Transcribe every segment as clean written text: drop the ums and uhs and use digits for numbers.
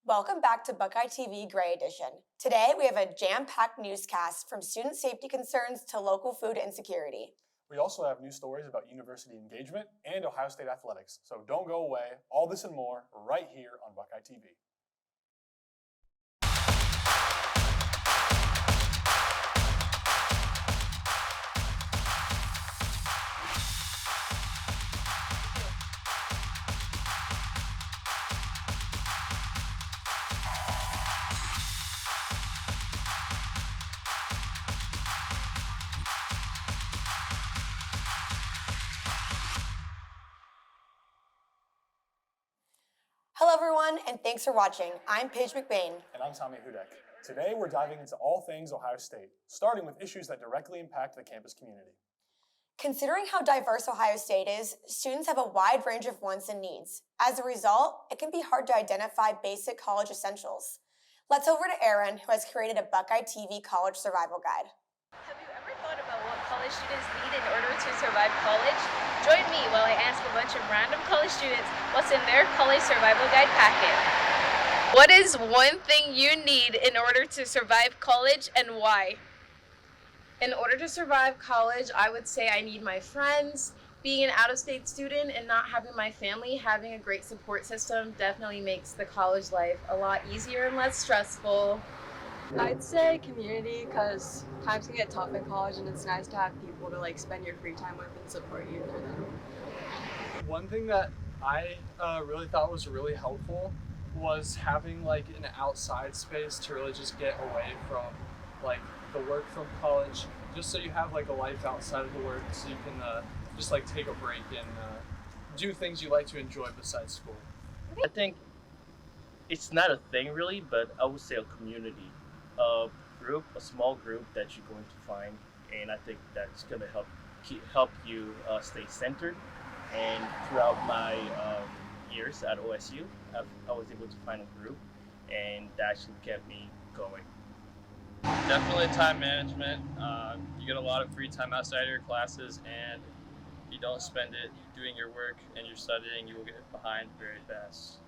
Welcome back to Buckeye TV Gray Edition. Today we have a jam-packed newscast from student safety concerns to local food insecurity. We also have news stories about university engagement and Ohio State athletics, so don't go away. All this and more right here on Buckeye TV. Hello everyone, and thanks for watching. I'm Paige McBain. And I'm Tommy Hudek. Today we're diving into all things Ohio State, starting with issues that directly impact the campus community. Considering how diverse Ohio State is, students have a wide range of wants and needs. As a result, it can be hard to identify basic college essentials. Let's over to Erin, who has created a Buckeye TV College Survival Guide. Have you ever thought about what college students need in order to survive college? Join me while I ask a bunch of random college students what's in their college survival guide packet. What is one thing you need in order to survive college and why? In order to survive college, I would say I need my friends. Being an out-of-state student and not having my family, having a great support system definitely makes the college life a lot easier and less stressful. I'd say community, because times can get tough in college and it's nice to have people to spend your free time with and support you through them. One thing that I really thought was really helpful was having an outside space to really just get away from the work from college, just so you have a life outside of the work, so you can just take a break and do things you like to enjoy besides school. I think it's not a thing really, but I would say a community, a small group that you're going to find, and I think that's going to help you stay centered. And throughout my years at OSU, I was able to find a group, and that actually kept me going. Definitely time management. You get a lot of free time outside of your classes, and if you don't spend it doing your work and you're studying, you will get behind very fast.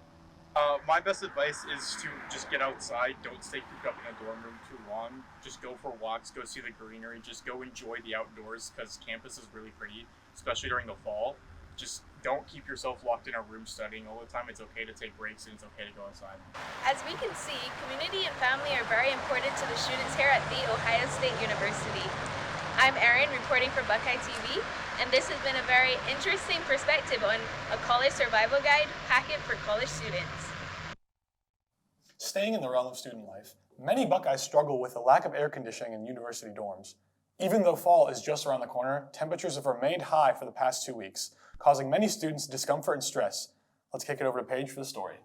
My best advice is to just get outside. Don't stay cooped up in a dorm room too long. Just go for walks, go see the greenery, just go enjoy the outdoors, because campus is really pretty, especially during the fall. Just don't keep yourself locked in a room studying all the time. It's okay to take breaks and it's okay to go outside. As we can see, community and family are very important to the students here at The Ohio State University. I'm Erin, reporting for Buckeye TV, and this has been a very interesting perspective on a college survival guide packet for college students. Staying in the realm of student life, many Buckeyes struggle with the lack of air conditioning in university dorms. Even though fall is just around the corner, temperatures have remained high for the past 2 weeks, causing many students discomfort and stress. Let's kick it over to Paige for the story.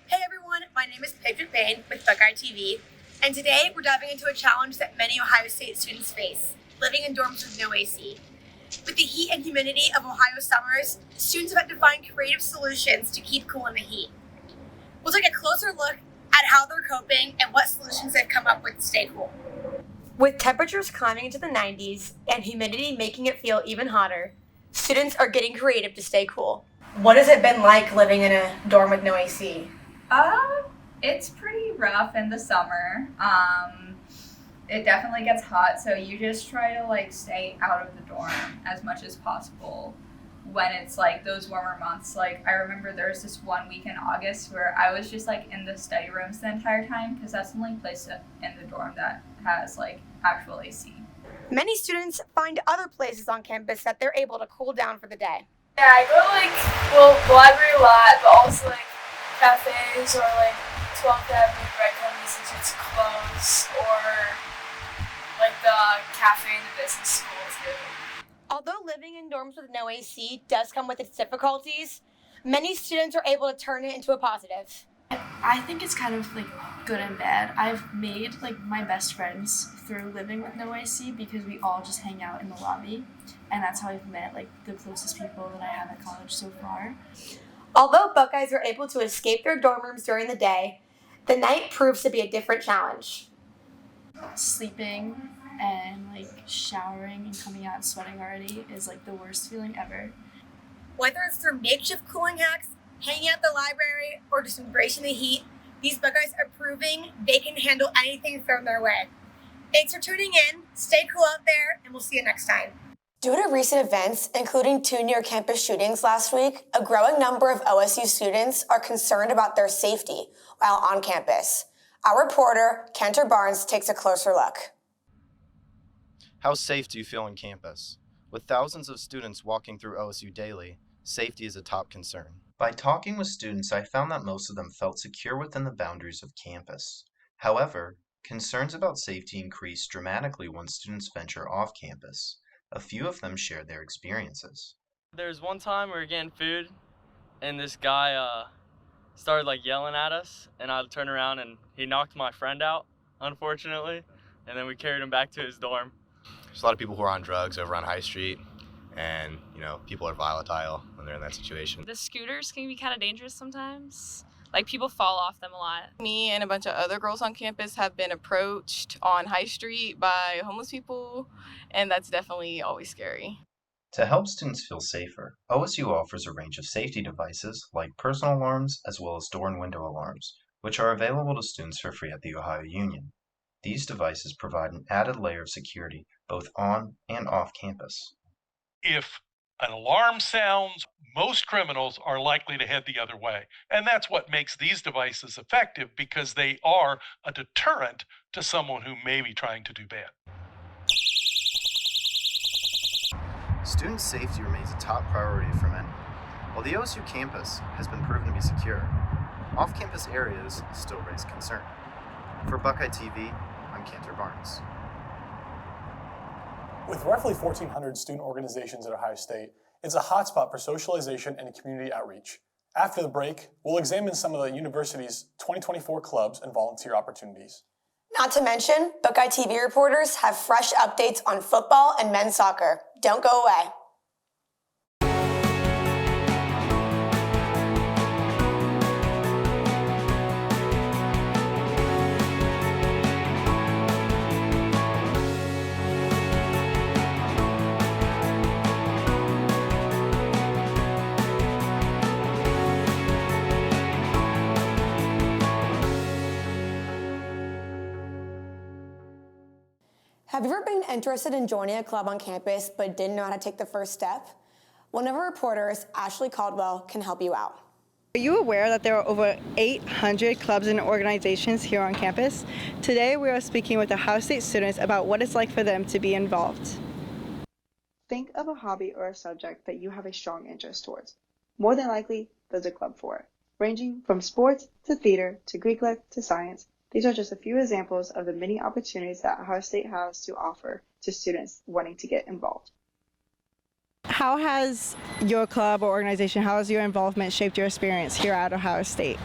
Hey everyone, my name is Paige McBain with Buckeye TV, and today we're diving into a challenge that many Ohio State students face, living in dorms with no AC. With the heat and humidity of Ohio summers, students have had to find creative solutions to keep cool in the heat. We'll take a closer look at how they're coping and what solutions they've come up with to stay cool. With temperatures climbing into the 90s and humidity making it feel even hotter, students are getting creative to stay cool. What has it been like living in a dorm with no AC? It's pretty rough in the summer. It definitely gets hot, so you just try to stay out of the dorm as much as possible when it's those warmer months. I remember there was this one week in August where I was just in the study rooms the entire time, because that's the only place in the dorm that has actual AC. Many students find other places on campus that they're able to cool down for the day. Yeah, I go to the library a lot, but also cafes or 12th Avenue right Columbia since it's closed, or the cafe in the business school too. Although living in dorms with no AC does come with its difficulties, many students are able to turn it into a positive. I think it's kind of good and bad. I've made my best friends through living with no AC, because we all just hang out in the lobby, and that's how I've met the closest people that I have at college so far. Although Buckeyes are able to escape their dorm rooms during the day, the night proves to be a different challenge. Sleeping and showering and coming out and sweating already is the worst feeling ever. Whether it's through makeshift cooling hacks, hanging out at the library, or just embracing the heat, These Buckeyes are proving they can handle anything thrown their way. Thanks for tuning in. Stay cool out there, and we'll see you next time. Due to recent events, including 2 near-campus shootings last week, a growing number of OSU students are concerned about their safety while on campus. Our reporter, Cantor Barnes, takes a closer look. How safe do you feel on campus? With thousands of students walking through OSU daily, safety is a top concern. By talking with students, I found that most of them felt secure within the boundaries of campus. However, concerns about safety increase dramatically once students venture off campus. A few of them shared their experiences. There's one time we were getting food, and this guy started yelling at us, and I turned around and he knocked my friend out, unfortunately, and then we carried him back to his dorm. There's a lot of people who are on drugs over on High Street, and people are volatile when they're in that situation. The scooters can be kind of dangerous sometimes. People fall off them a lot. Me and a bunch of other girls on campus have been approached on High Street by homeless people, and that's definitely always scary. To help students feel safer, OSU offers a range of safety devices like personal alarms as well as door and window alarms, which are available to students for free at the Ohio Union. These devices provide an added layer of security both on and off campus. If an alarm sounds, most criminals are likely to head the other way. And that's what makes these devices effective, because they are a deterrent to someone who may be trying to do bad. Student safety remains a top priority for many. While the OSU campus has been proven to be secure, off-campus areas still raise concern. For Buckeye TV, I'm Cantor Barnes. With roughly 1,400 student organizations at Ohio State, it's a hotspot for socialization and community outreach. After the break, we'll examine some of the university's 2024 clubs and volunteer opportunities. Not to mention, Buckeye TV reporters have fresh updates on football and men's soccer. Don't go away. Have you ever been interested in joining a club on campus but didn't know how to take the first step? One of our reporters, Ashley Caldwell, can help you out. Are you aware that there are over 800 clubs and organizations here on campus? Today we are speaking with Ohio State students about what it's like for them to be involved. Think of a hobby or a subject that you have a strong interest towards. More than likely, there's a club for it. Ranging from sports to theater to Greek life to science, these are just a few examples of the many opportunities that Ohio State has to offer to students wanting to get involved. How has your club or organization, how has your involvement shaped your experience here at Ohio State?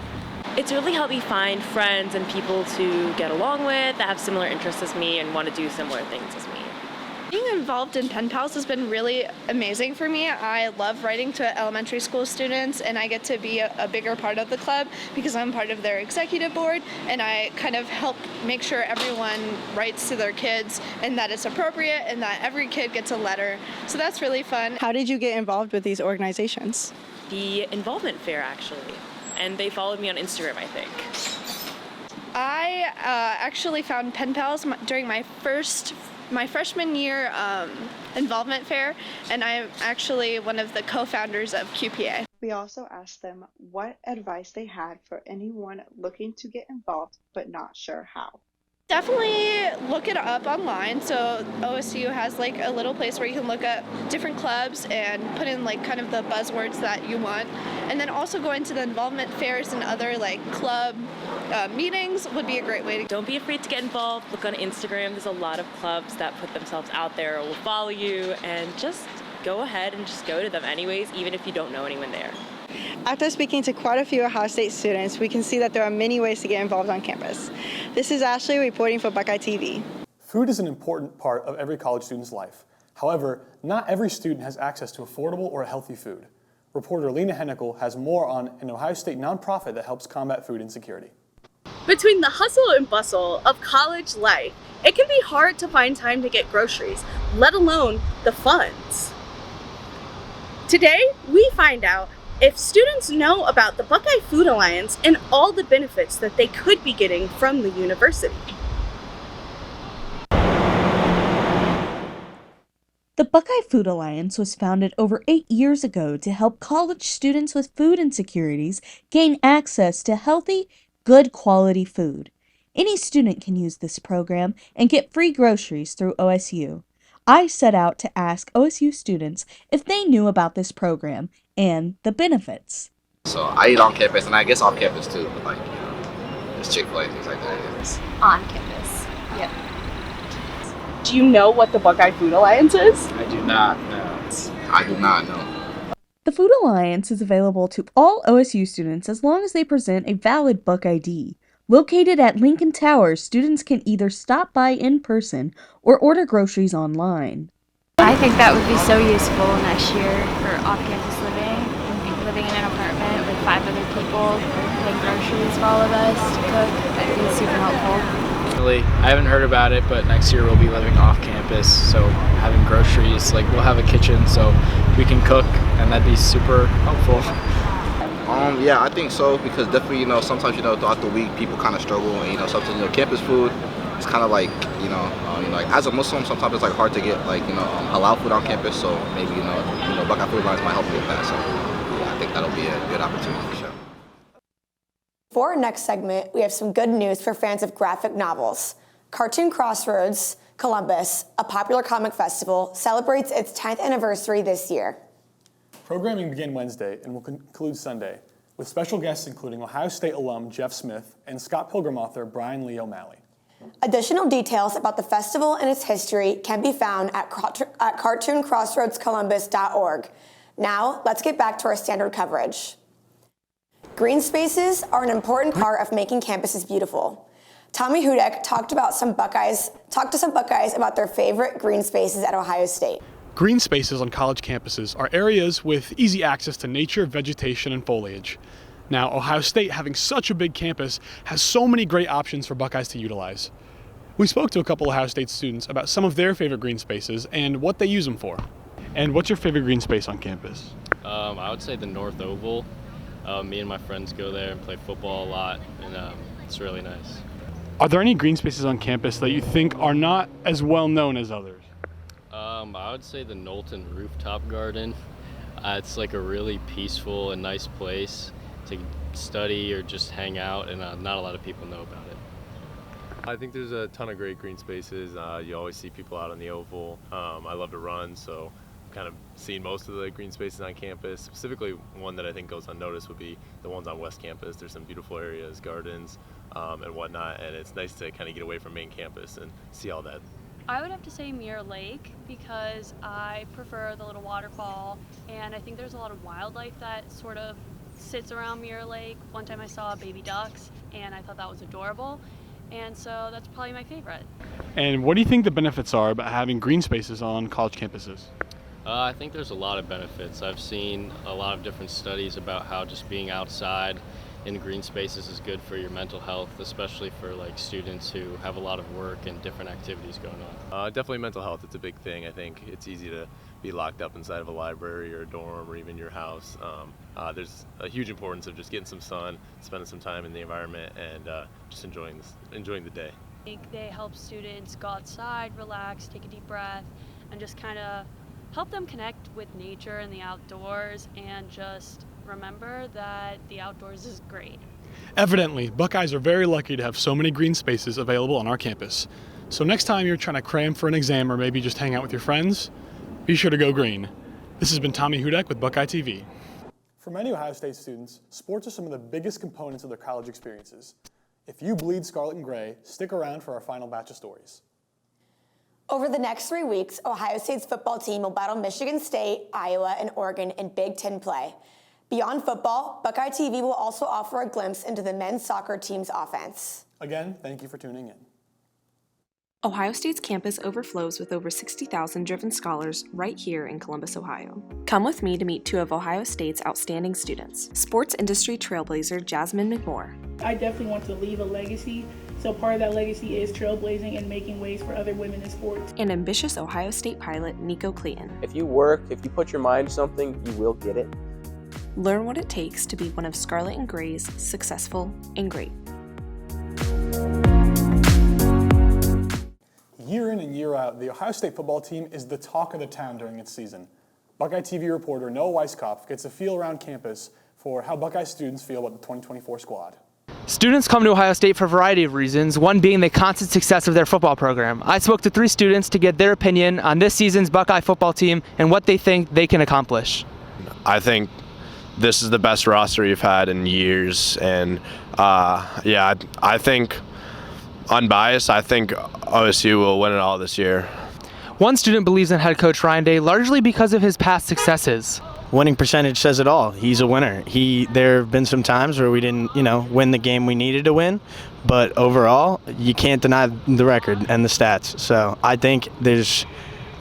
It's really helped me find friends and people to get along with that have similar interests as me and want to do similar things as me. Being involved in Pen Pals has been really amazing for me. I love writing to elementary school students, and I get to be a bigger part of the club because I'm part of their executive board, and I kind of help make sure everyone writes to their kids and that it's appropriate and that every kid gets a letter. So that's really fun. How did you get involved with these organizations? The involvement fair, actually, and they followed me on Instagram, I think. I actually found Pen Pals during my freshman year involvement fair, and I'm actually one of the co-founders of QPA. We also asked them what advice they had for anyone looking to get involved but not sure how. Definitely look it up online. So OSU has like a little place where you can look up different clubs and put in like kind of the buzzwords that you want, and then also go into the involvement fairs and other like club meetings would be a great way to. Don't be afraid to get involved. Look on Instagram. There's a lot of clubs that put themselves out there or will follow you, and just go ahead and just go to them anyways, even if you don't know anyone there. After speaking to quite a few Ohio State students, we can see that there are many ways to get involved on campus. This is Ashley reporting for Buckeye TV. Food is an important part of every college student's life. However, not every student has access to affordable or healthy food. Reporter Lena Hennickel has more on an Ohio State nonprofit that helps combat food insecurity. Between the hustle and bustle of college life, it can be hard to find time to get groceries, let alone the funds. Today, we find out if students know about the Buckeye Food Alliance and all the benefits that they could be getting from the university. The Buckeye Food Alliance was founded over 8 years ago to help college students with food insecurities gain access to healthy, good quality food. Any student can use this program and get free groceries through OSU. I set out to ask OSU students if they knew about this program and the benefits. So I eat on campus and I guess off campus too, but like, you know, there's Chick-fil-A and things like that. It's On campus. Yep. Do you know what the Buckeye Food Alliance is? I do not know. I do not know. The Food Alliance is available to all OSU students as long as they present a valid Buck ID. Located at Lincoln Towers, students can either stop by in person or order groceries online. I think that would be so useful next year for off-campus living in an apartment with 5 other people, getting groceries for all of us to cook. That'd be super helpful. I haven't heard about it, but next year we'll be living off campus, so having groceries, like we'll have a kitchen so we can cook, and that'd be super helpful. Yeah, I think so, because definitely, you know, sometimes, you know, throughout the week people kind of struggle, and you know, sometimes, you know, campus food, it's kind of like, you know, like as a Muslim, sometimes it's like hard to get like, you know, halal food on campus, so maybe, you know, Buckeye Food Alliance might help with that, so yeah, I think that'll be a good opportunity for sure. For our next segment, we have some good news for fans of graphic novels. Cartoon Crossroads Columbus, a popular comic festival, celebrates its 10th anniversary this year. Programming began Wednesday and will conclude Sunday, with special guests including Ohio State alum Jeff Smith and Scott Pilgrim author Brian Lee O'Malley. Additional details about the festival and its history can be found at cartooncrossroadscolumbus.org. Now, let's get back to our standard coverage. Green spaces are an important part of making campuses beautiful. Tommy Hudek talked to some Buckeyes about their favorite green spaces at Ohio State. Green spaces on college campuses are areas with easy access to nature, vegetation, and foliage. Now, Ohio State, having such a big campus, has so many great options for Buckeyes to utilize. We spoke to a couple of Ohio State students about some of their favorite green spaces and what they use them for. And what's your favorite green space on campus? I would say the North Oval. Me and my friends go there and play football a lot, and it's really nice. Are there any green spaces on campus that you think are not as well known as others? I would say the Knowlton Rooftop Garden. It's like a really peaceful and nice place to study or just hang out, and not a lot of people know about it. I think there's a ton of great green spaces. You always see people out on the Oval. I love to run, so kind of seen most of the green spaces on campus. Specifically, one that I think goes unnoticed would be the ones on West Campus. There's some beautiful areas, gardens, and whatnot, and it's nice to kind of get away from main campus and see all that. I would have to say Mirror Lake because I prefer the little waterfall, and I think there's a lot of wildlife that sort of sits around Mirror Lake. One time I saw baby ducks, and I thought that was adorable, and so that's probably my favorite. And what do you think the benefits are about having green spaces on college campuses? I think there's a lot of benefits. I've seen a lot of different studies about how just being outside in green spaces is good for your mental health, especially for like students who have a lot of work and different activities going on. Definitely mental health, it's a big thing. I think it's easy to be locked up inside of a library or a dorm or even your house. There's a huge importance of just getting some sun, spending some time in the environment, and just enjoying the day. I think they help students go outside, relax, take a deep breath, and just kind of help them connect with nature and the outdoors, and just remember that the outdoors is great. Evidently, Buckeyes are very lucky to have so many green spaces available on our campus. So next time you're trying to cram for an exam or maybe just hang out with your friends, be sure to go green. This has been Tommy Hudek with Buckeye TV. For many Ohio State students, sports are some of the biggest components of their college experiences. If you bleed scarlet and gray, stick around for our final batch of stories. Over the next 3 weeks, Ohio State's football team will battle Michigan State, Iowa, and Oregon in Big Ten play. Beyond football, Buckeye TV will also offer a glimpse into the men's soccer team's offense. Again, thank you for tuning in. Ohio State's campus overflows with over 60,000 driven scholars right here in Columbus, Ohio. Come with me to meet two of Ohio State's outstanding students, sports industry trailblazer Jasmine McMore. I definitely want to leave a legacy, so part of that legacy is trailblazing and making ways for other women in sports. And ambitious Ohio State pilot Nico Clayton. If you work, if you put your mind to something, you will get it. Learn what it takes to be one of Scarlet and Gray's successful and great. Year in and year out, the Ohio State football team is the talk of the town during its season. Buckeye TV reporter Noah Weiskopf gets a feel around campus for how Buckeye students feel about the 2024 squad. Students come to Ohio State for a variety of reasons, one being the constant success of their football program. I spoke to 3 students to get their opinion on this season's Buckeye football team and what they think they can accomplish. I think this is the best roster you've had in years, and I think, unbiased, I think OSU will win it all this year. One student believes in head coach Ryan Day largely because of his past successes. Winning percentage says it all. He's a winner. There have been some times where we didn't, win the game we needed to win, but overall, you can't deny the record and the stats. So I think there's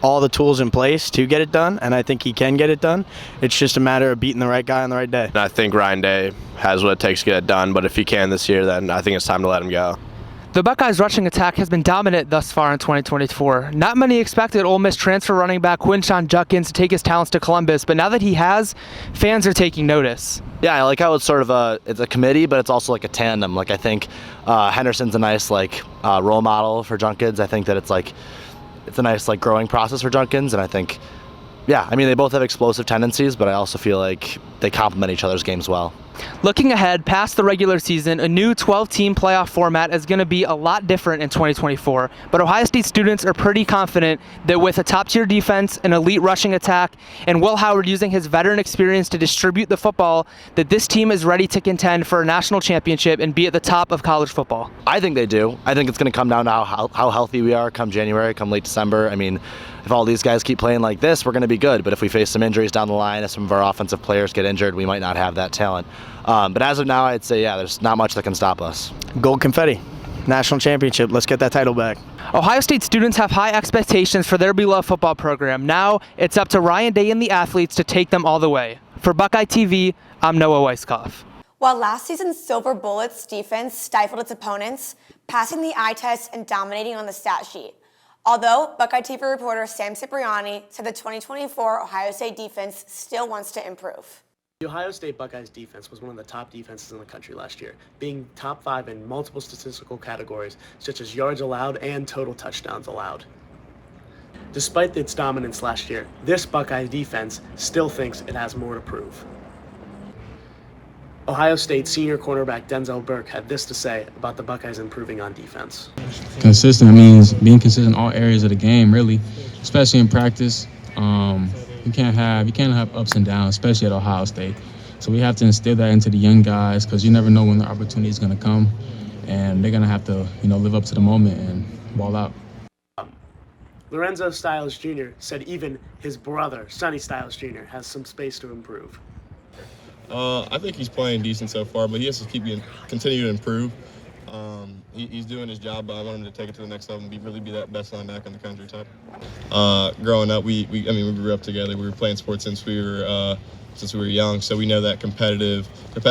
all the tools in place to get it done, and I think he can get it done. It's just a matter of beating the right guy on the right day. And I think Ryan Day has what it takes to get it done, but if he can this year, then I think it's time to let him go. The Buckeyes' rushing attack has been dominant thus far in 2024. Not many expected Ole Miss transfer running back Quinshon Judkins to take his talents to Columbus, but now that he has, fans are taking notice. Yeah, I like how it's sort of it's a committee, but it's also like a tandem. I think Henderson's a nice role model for Judkins. I think that it's a nice growing process for Judkins, and I think, they both have explosive tendencies, but I also feel like they complement each other's games well. Looking ahead past the regular season, a new 12-team playoff format is going to be a lot different in 2024, but Ohio State students are pretty confident that with a top-tier defense, an elite rushing attack, and Will Howard using his veteran experience to distribute the football, that this team is ready to contend for a national championship and be at the top of college football. I think they do. I think it's going to come down to how healthy we are come January, come late December. If all these guys keep playing like this, we're going to be good. But if we face some injuries down the line, if some of our offensive players get injured, we might not have that talent. But as of now, I'd say, there's not much that can stop us. Gold confetti. National championship. Let's get that title back. Ohio State students have high expectations for their beloved football program. Now it's up to Ryan Day and the athletes to take them all the way. For Buckeye TV, I'm Noah Weiskopf. While last season's Silver Bullets defense stifled its opponents, passing the eye test and dominating on the stat sheet. Although Buckeye TV reporter Sam Cipriani said the 2024 Ohio State defense still wants to improve. The Ohio State Buckeyes defense was one of the top defenses in the country last year, being top 5 in multiple statistical categories, such as yards allowed and total touchdowns allowed. Despite its dominance last year, this Buckeye defense still thinks it has more to prove. Ohio State senior cornerback Denzel Burke had this to say about the Buckeyes improving on defense. Consistent means being consistent in all areas of the game, really, especially in practice. You can't have ups and downs, especially at Ohio State. So we have to instill that into the young guys because you never know when the opportunity is going to come, and they're going to have to, live up to the moment and ball out. Lorenzo Styles Jr. said even his brother, Sonny Styles Jr., has some space to improve. I think he's playing decent so far, but he has to continue to improve. He's doing his job, but I want him to take it to the next level and really be that best linebacker in the country type. Growing up, we grew up together. We were playing sports since we were young, so we know that competitive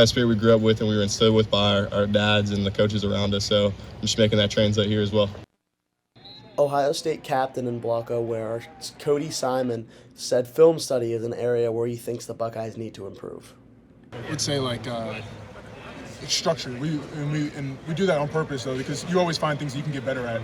spirit we grew up with and we were instilled with by our dads and the coaches around us. So I'm just making that translate here as well. Ohio State captain and block wearer Cody Simon said film study is an area where he thinks the Buckeyes need to improve. I'd say it's structured. We do that on purpose though, because you always find things you can get better at.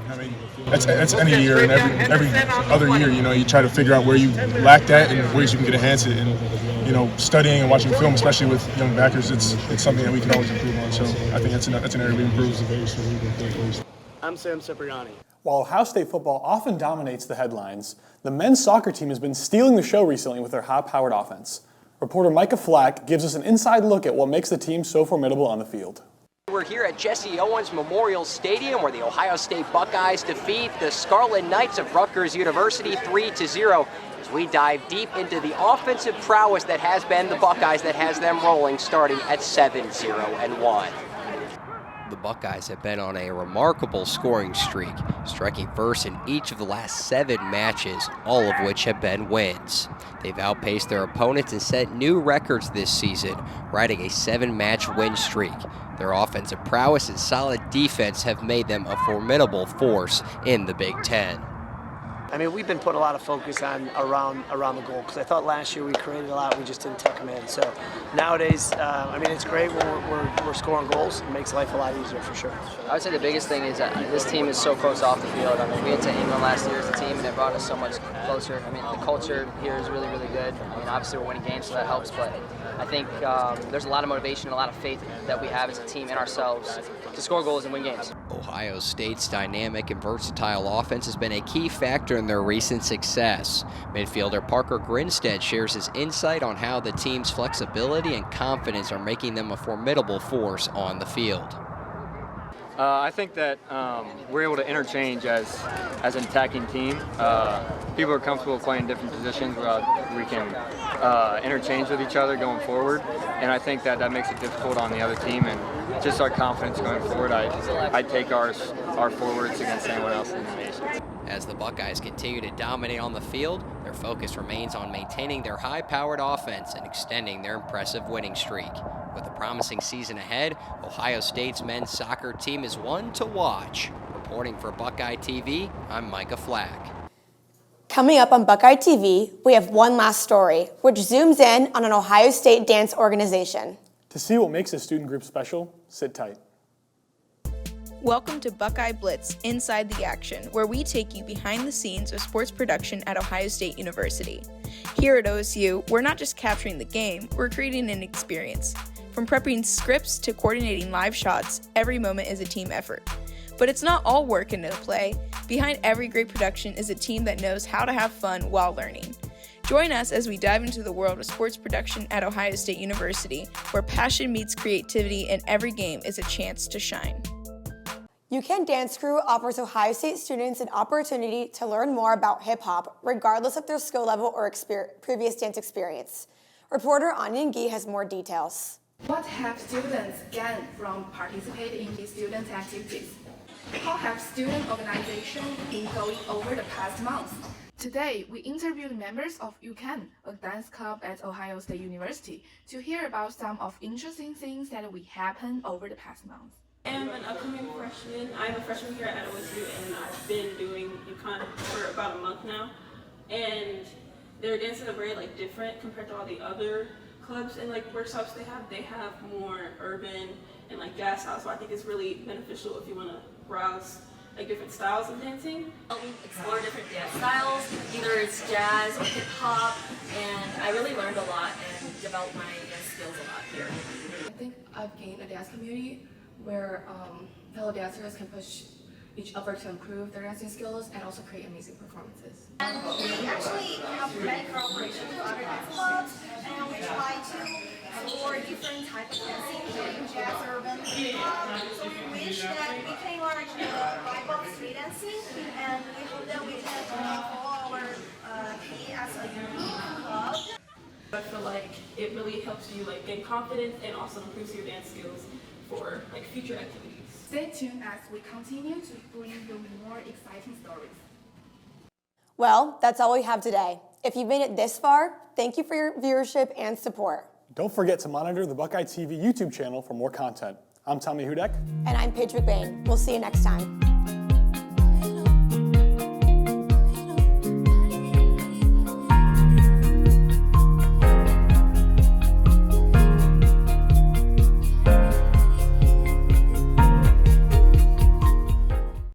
That's any year and every other year. You try to figure out where you lacked at and ways you can enhance it. And studying and watching film, especially with young backers, it's something that we can always improve on. So I think that's an area we improve. I'm Sam Cipriani. While Ohio State football often dominates the headlines, the men's soccer team has been stealing the show recently with their high-powered offense. Reporter Micah Flack gives us an inside look at what makes the team so formidable on the field. We're here at Jesse Owens Memorial Stadium where the Ohio State Buckeyes defeat the Scarlet Knights of Rutgers University 3-0 as we dive deep into the offensive prowess that has been the Buckeyes that has them rolling starting at 7-0-1. The Buckeyes have been on a remarkable scoring streak, striking first in each of the last 7 matches, all of which have been wins. They've outpaced their opponents and set new records this season, riding a 7-match win streak. Their offensive prowess and solid defense have made them a formidable force in the Big Ten. I mean, we've been putting a lot of focus on around the goal because I thought last year we created a lot, we just didn't tuck them in. So nowadays, I mean, it's great when we're scoring goals. It makes life a lot easier for sure. I would say the biggest thing is that this team is so close off the field. I mean, we went to England last year as a team, and it brought us so much closer. I mean, the culture here is really, really good. I mean, obviously we're winning games, so that helps, but I think there's a lot of motivation and a lot of faith that we have as a team in ourselves to score goals and win games. Ohio State's dynamic and versatile offense has been a key factor in their recent success. Midfielder Parker Grinstead shares his insight on how the team's flexibility and confidence are making them a formidable force on the field. I think that we're able to interchange as an attacking team. People are comfortable playing different positions where we can interchange with each other going forward, and I think that makes it difficult on the other team, and just our confidence going forward, I take our forwards against anyone else in the nation. As the Buckeyes continue to dominate on the field, their focus remains on maintaining their high-powered offense and extending their impressive winning streak. With a promising season ahead, Ohio State's men's soccer team is one to watch. Reporting for Buckeye TV, I'm Micah Flack. Coming up on Buckeye TV, we have one last story, which zooms in on an Ohio State dance organization. To see what makes a student group special, sit tight. Welcome to Buckeye Blitz, Inside the Action, where we take you behind the scenes of sports production at Ohio State University. Here at OSU, we're not just capturing the game, we're creating an experience. From prepping scripts to coordinating live shots, every moment is a team effort. But it's not all work and no play. Behind every great production is a team that knows how to have fun while learning. Join us as we dive into the world of sports production at Ohio State University, where passion meets creativity and every game is a chance to shine. UCAN Dance Crew offers Ohio State students an opportunity to learn more about hip-hop, regardless of their skill level or previous dance experience. Reporter Anya Ngee has more details. What have students gained from participating in these student activities? How have student organizations been going over the past months? Today, we interviewed members of UCAN, a dance club at Ohio State University, to hear about some of interesting things that will happen over the past month. I am an upcoming freshman. I'm a freshman here at OSU, and I've been doing UConn for about a month now. And their dances are very different compared to all the other clubs and workshops they have more urban and jazz styles. So I think it's really beneficial if you want to browse different styles of dancing. We explore different dance styles, either it's jazz or hip hop, and I really learned a lot and developed my skills a lot here. I think I've gained a dance community where fellow dancers can push each other to improve their dancing skills and also create amazing performances. And we actually have many collaborations with other dance clubs, and we try to explore different types of dancing, including jazz, urban, hip hop. So we wish that we can enlarge the vibe of street dancing, and we hope that we can follow our key as a unique club. I feel like it really helps you gain confidence and also improves your dance skills for future activities. Stay tuned as we continue to bring you more exciting stories. Well, that's all we have today. If you've made it this far, thank you for your viewership and support. Don't forget to monitor the Buckeye TV YouTube channel for more content. I'm Tommy Hudek. And I'm Paige McBain. We'll see you next time.